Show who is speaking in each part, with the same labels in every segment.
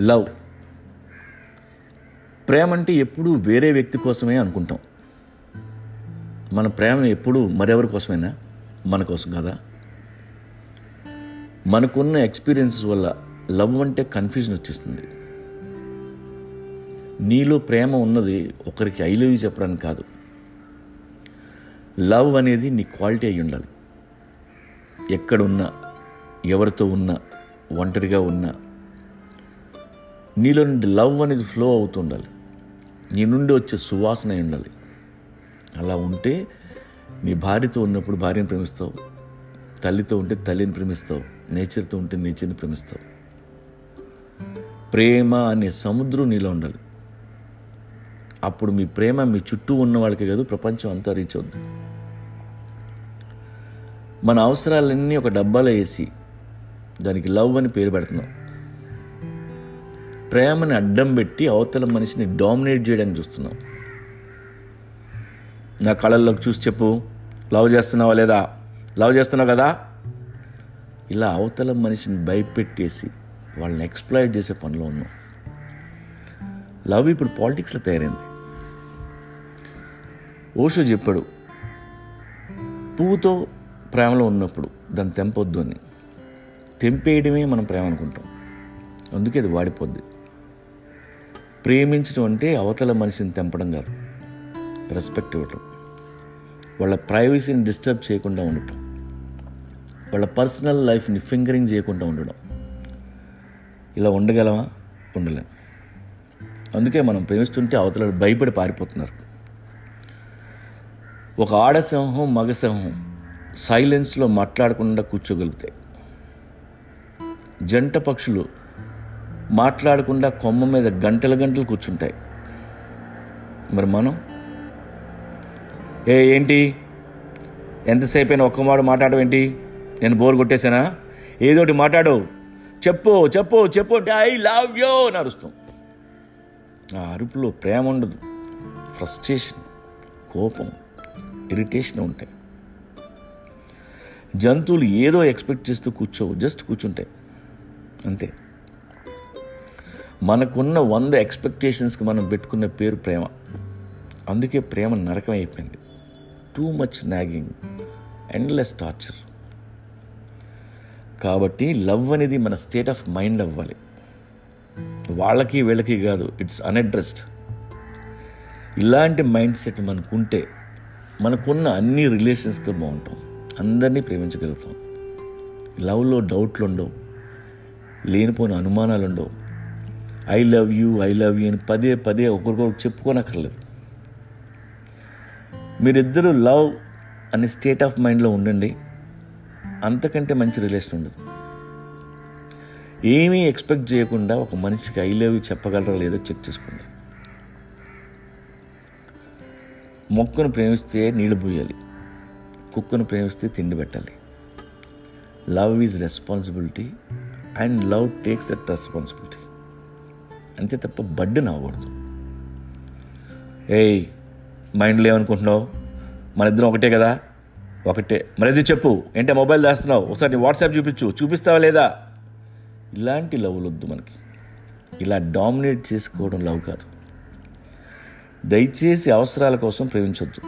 Speaker 1: Love, ప్రేమ అంటే ఎప్పుడూ వేరే వ్యక్తి కోసమే అనుకుంటాం. మన ప్రేమ ఎప్పుడూ మరెవరి కోసమైనా, మన కోసం కదా. మనకున్న ఎక్స్పీరియన్సెస్ వల్ల లవ్ అంటే కన్ఫ్యూజన్ వచ్చేస్తుంది. నీలో ప్రేమ ఉన్నది ఒకరికి ఐ లవ్ యూ చెప్పడానికి కాదు. లవ్ అనేది నీ క్వాలిటీ అయి ఉండాలి. ఎక్కడున్నా, ఎవరితో ఉన్నా, ఒంటరిగా ఉన్నా నీలో నుండి లవ్ అనేది ఫ్లో అవుతుండాలి. నీ నుండి వచ్చే సువాసన అయి ఉండాలి. అలా ఉంటే నీ భార్యతో ఉన్నప్పుడు భార్యను ప్రేమిస్తావు, తల్లితో ఉంటే తల్లిని ప్రేమిస్తావు, నేచర్తో ఉంటే నేచర్ని ప్రేమిస్తావు. ప్రేమ అనే సముద్రం నీలో ఉండాలి. అప్పుడు మీ ప్రేమ మీ చుట్టూ ఉన్న వాళ్ళకే కాదు, ప్రపంచం అంతా రీచ్ అవుద్ది. మన అవసరాలన్నీ ఒక డబ్బాలో వేసి దానికి లవ్ అని పేరు పెడుతున్నాం. ప్రేమని అడ్డం పెట్టి అవతల మనిషిని డామినేట్ చేయడానికి చూస్తున్నాం. నా కళ్ళల్లోకి చూసి చెప్పు, లవ్ చేస్తున్నావా లేదా, లవ్ చేస్తున్నావు కదా. ఇలా అవతల మనిషిని భయపెట్టేసి వాళ్ళని ఎక్స్ప్లాయిట్ చేసే పనిలో ఉన్నాం. లవ్ ఇప్పుడు పాలిటిక్స్లో తయారైంది. ఓషో చెప్పాడు, పువ్వుతో ప్రేమలో ఉన్నప్పుడు దాన్ని తెంపొద్దు అని. తెంపేయడమే మనం ప్రేమ అనుకుంటాం, అందుకే అది వాడిపోద్ది. ప్రేమించడం అంటే అవతల మనిషిని తెంపడం కాదు, రెస్పెక్ట్ ఇవ్వటం, వాళ్ళ ప్రైవసీని డిస్టర్బ్ చేయకుండా ఉండటం, వాళ్ళ పర్సనల్ లైఫ్ని ఫింగరింగ్ చేయకుండా ఉండడం. ఇలా ఉండగలమా? ఉండలేం. అందుకే మనం ప్రేమిస్తుంటే అవతల భయపడి పారిపోతున్నారు. ఒక ఆడసింహం, మగసింహం సైలెన్స్లో మాట్లాడకుండా కూర్చోగలుగుతాయి. జంట పక్షులు మాట్లాడకుండా కొమ్మ మీద గంటల గంటలు కూర్చుంటాయి. మరి మనం ఏంటి ఎంతసేపు అయినా ఒక్క మాట మాట్లాడడం ఏంటి, నేను బోర్ కొట్టేశానా, ఏదోటి మాట్లాడు, చెప్పు చెప్పు చెప్పు అంటే ఐ లవ్ యూ అని అరుస్తాం. ఆ అరుపులో ప్రేమ ఉండదు, ఫ్రస్ట్రేషన్, కోపం, ఇరిటేషన్ ఉంటాయి. జంతువులు ఏదో ఎక్స్పెక్ట్ చేస్తూ కూర్చోవు, జస్ట్ కూర్చుంటాయి అంతే. మనకున్న 100 ఎక్స్పెక్టేషన్స్కి మనం పెట్టుకున్న పేరు ప్రేమ. అందుకే ప్రేమ నరకం అయిపోయింది. Too much nagging, endless torture. కాబట్టి లవ్ అనేది మన స్టేట్ ఆఫ్ మైండ్ అవ్వాలి. వాళ్ళకి వీళ్ళకి కాదు, ఇట్స్ అన్అడ్రస్డ్. ఇలాంటి మైండ్ సెట్ మనకుంటే మనకున్న అన్ని రిలేషన్స్తో బాగుంటాం, అందరినీ ప్రేమించగలుగుతాం. లవ్లో డౌట్లు ఉండవు, లేనిపోయిన అనుమానాలు ఉండవు. ఐ లవ్ యూ అని పదే పదే ఒకరికొకరు చెప్పుకోనక్కర్లేదు. మీరిద్దరూ లవ్ అనే స్టేట్ ఆఫ్ మైండ్లో ఉండండి, అంతకంటే మంచి రిలేషన్ ఉండదు. ఏమీ ఎక్స్పెక్ట్ చేయకుండా ఒక మనిషికి ఐ లవ్ యూ చెప్పగలరా లేదో చెక్ చేసుకోండి. మొక్కను ప్రేమిస్తే నీళ్లు పోయాలి, కుక్కను ప్రేమిస్తే తిండి పెట్టాలి. Love is responsibility and love takes that responsibility. అంతే తప్ప బర్డెన్ అవ్వకూడదు. మైండ్లో ఏమనుకుంటున్నావు, మన ఇద్దరం ఒకటే కదా, ఒకటే, మరి అది చెప్పు, ఏంటో మొబైల్ దాస్తున్నావు, ఒకసారి నీ వాట్సాప్ చూపిస్తావా లేదా. ఇలాంటి లవ్లు వద్దు మనకి. ఇలా డామినేట్ చేసుకోవడం లవ్ కాదు. దయచేసి అవసరాల కోసం ప్రేమించొద్దు.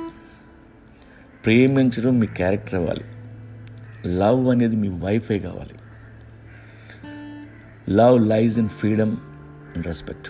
Speaker 1: ప్రేమించడం మీ క్యారెక్టర్ అవ్వాలి. లవ్ అనేది మీ వైఫై కావాలి. Love lies in freedom and respect.